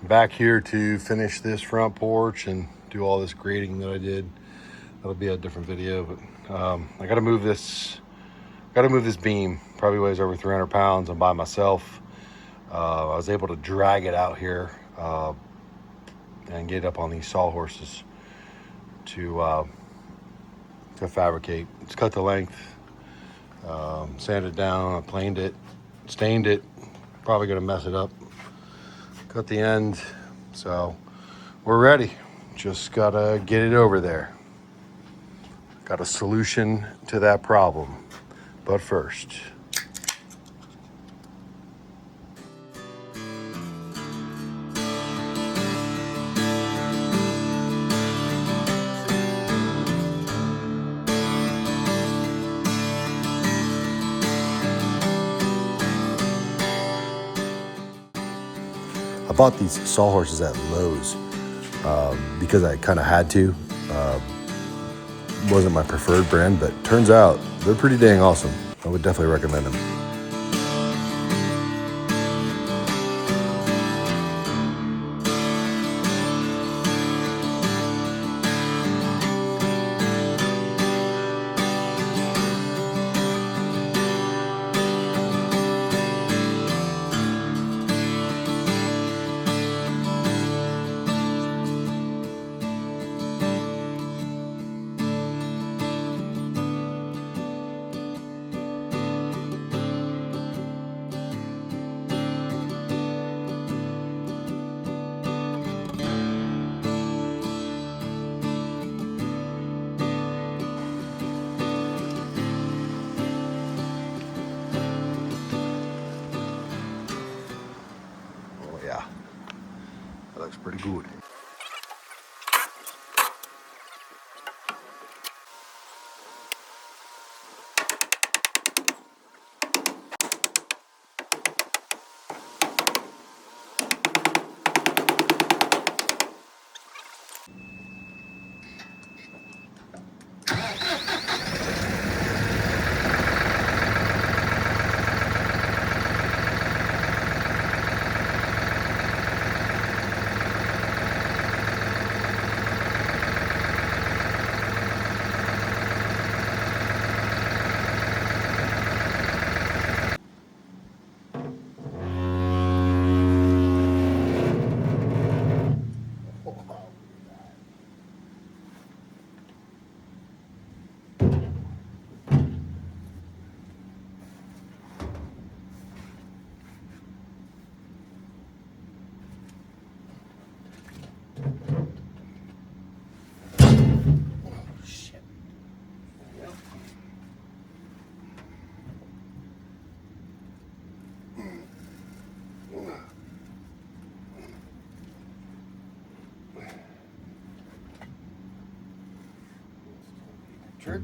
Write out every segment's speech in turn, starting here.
back here to finish this front porch and do all this grading that I did. That'll be a different video, but I got to move this. Got to move this beam. Probably weighs over 300 pounds. I'm by myself. I was able to drag it out here and get it up on these sawhorses to fabricate. It's cut the length, sanded down, I planed it, stained it. Probably gonna mess it up. Cut the end, so we're ready. Just gotta get it over there. Got a solution to that problem, but first. I bought these sawhorses at Lowe's because I kind of had to. Wasn't my preferred brand, but turns out they're pretty dang awesome. I would definitely recommend them. Yeah, that looks pretty good. Trick.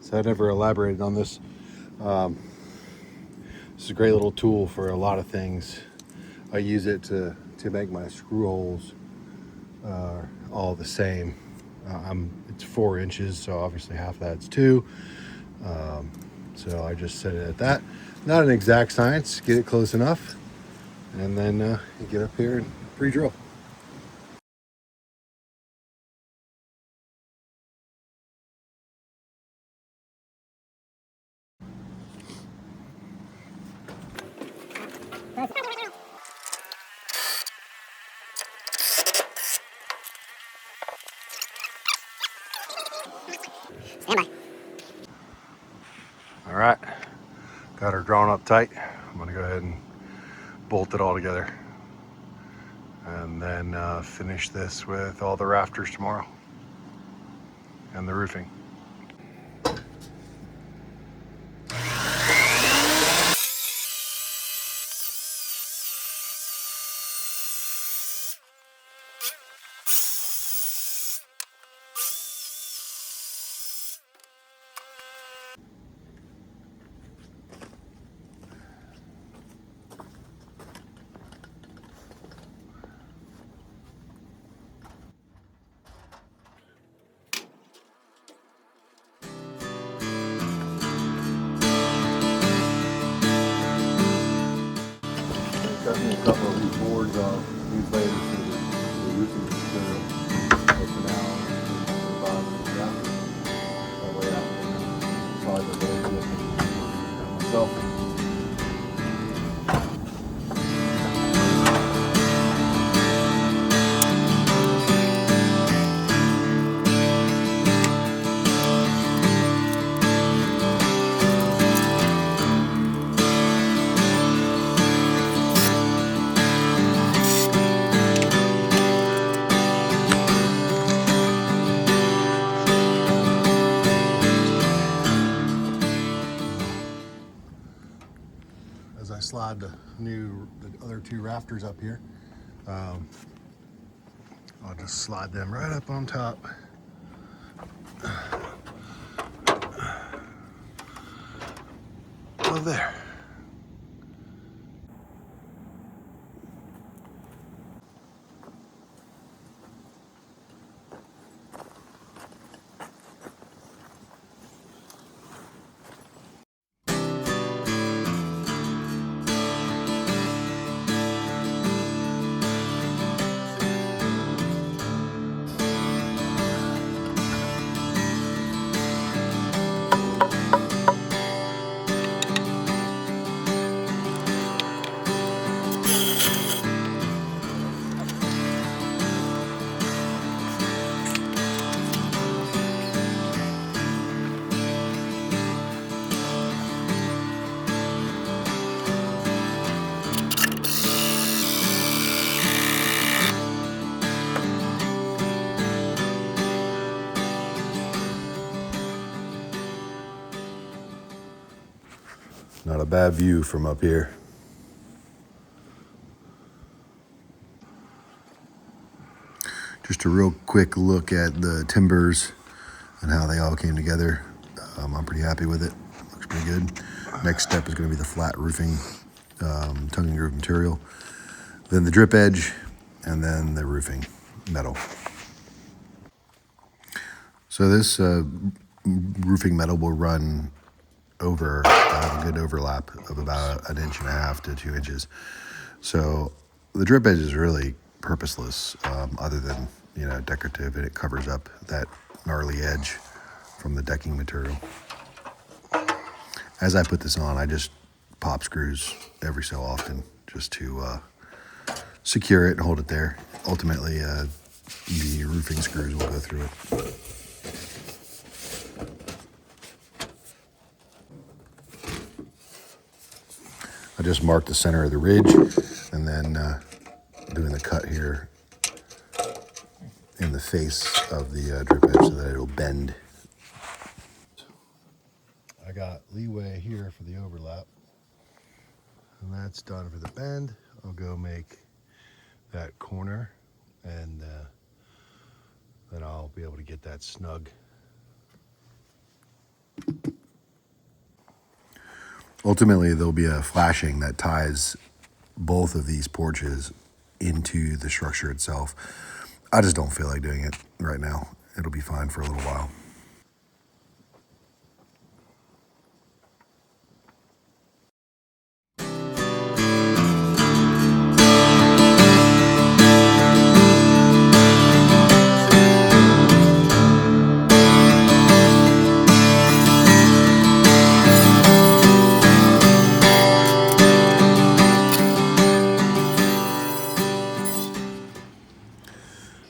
So I never elaborated on this. This is a great little tool for a lot of things. I use it to make my screw holes all the same. It's 4 inches, so obviously half that's 2. So I just set it at that. Not an exact science, get it close enough, and then you get up here and pre-drill. All right, got her drawn up tight. I'm gonna go ahead and bolt it all together, and then finish this with all the rafters tomorrow and the roofing. Got me a couple of these boards off these later for the roofing material. But for now, I'm bottom of the rafters. That way I can slide the blades with myself. As I slide the other 2 rafters up here, I'll just slide them right up on top. Oh, there. Not a bad view from up here. Just a real quick look at the timbers and how they all came together. I'm pretty happy with it. Looks pretty good. Next step is going to be the flat roofing, tongue and groove material, then the drip edge, and then the roofing metal. So this roofing metal will run over a good overlap of about 1.5 to 2 inches. So the drip edge is really purposeless, other than decorative, and it covers up that gnarly edge from the decking material. As I put this on, I just pop screws every so often just to secure it and hold it there. Ultimately, the roofing screws will go through it. I just marked the center of the ridge, and then doing the cut here in the face of the drip edge so that it'll bend. I got leeway here for the overlap, and that's done for the bend. I'll go make that corner, and then I'll be able to get that snug. Ultimately, there'll be a flashing that ties both of these porches into the structure itself. I just don't feel like doing it right now. It'll be fine for a little while.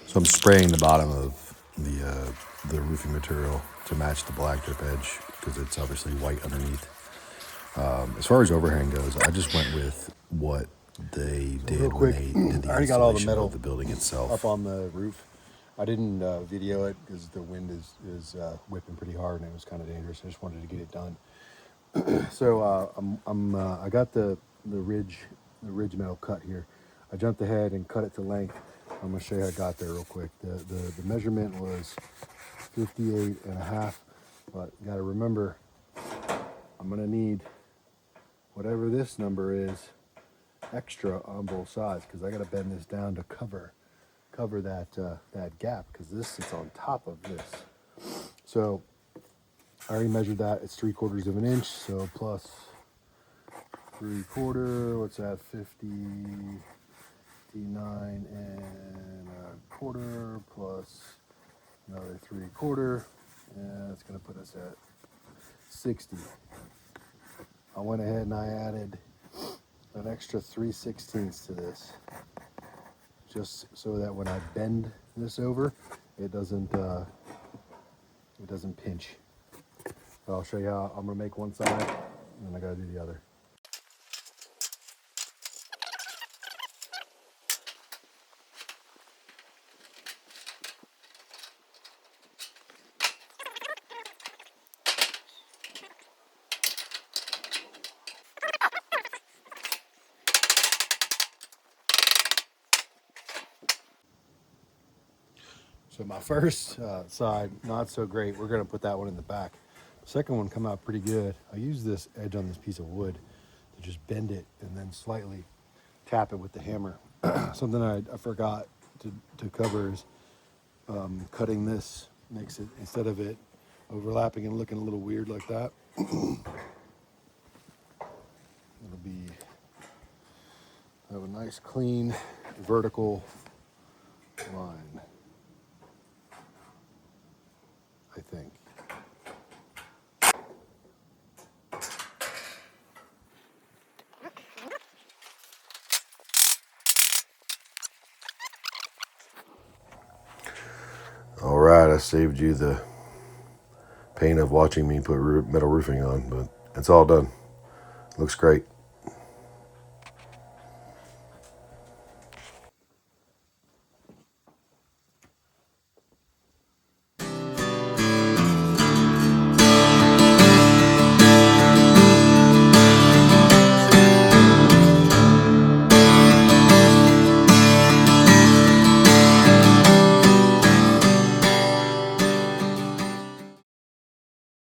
So I'm spraying the bottom of the roofing material to match the black drip edge because it's obviously white underneath. As far as overhang goes, I just went with what they did when they did the installation of the building itself. Up on the roof. I didn't video it because the wind is whipping pretty hard and it was kind of dangerous. I just wanted to get it done. So I got the ridge metal cut here. I jumped ahead and cut it to length. I'm gonna show you how I got there real quick. The measurement was 58 and a half, but you gotta remember, I'm gonna need whatever this number is extra on both sides because I gotta bend this down to cover that gap because this sits on top of this. So I already measured that. It's 3/4 of an inch, so plus 3/4, what's that, 59 and a quarter plus another 3/4, and that's gonna put us at 60. I went ahead and I added an extra 3/16 to this, just so that when I bend this over, it doesn't pinch. So I'll show you how I'm gonna make one side, and then I gotta do the other. So my first side, not so great. We're gonna put that one in the back. The second one come out pretty good. I use this edge on this piece of wood to just bend it and then slightly tap it with the hammer. Something I forgot to cover is cutting this. Makes it, instead of it overlapping and looking a little weird like that, it'll be have a nice clean vertical line, I think. All right, I saved you the pain of watching me put metal roofing on, but it's all done. Looks great.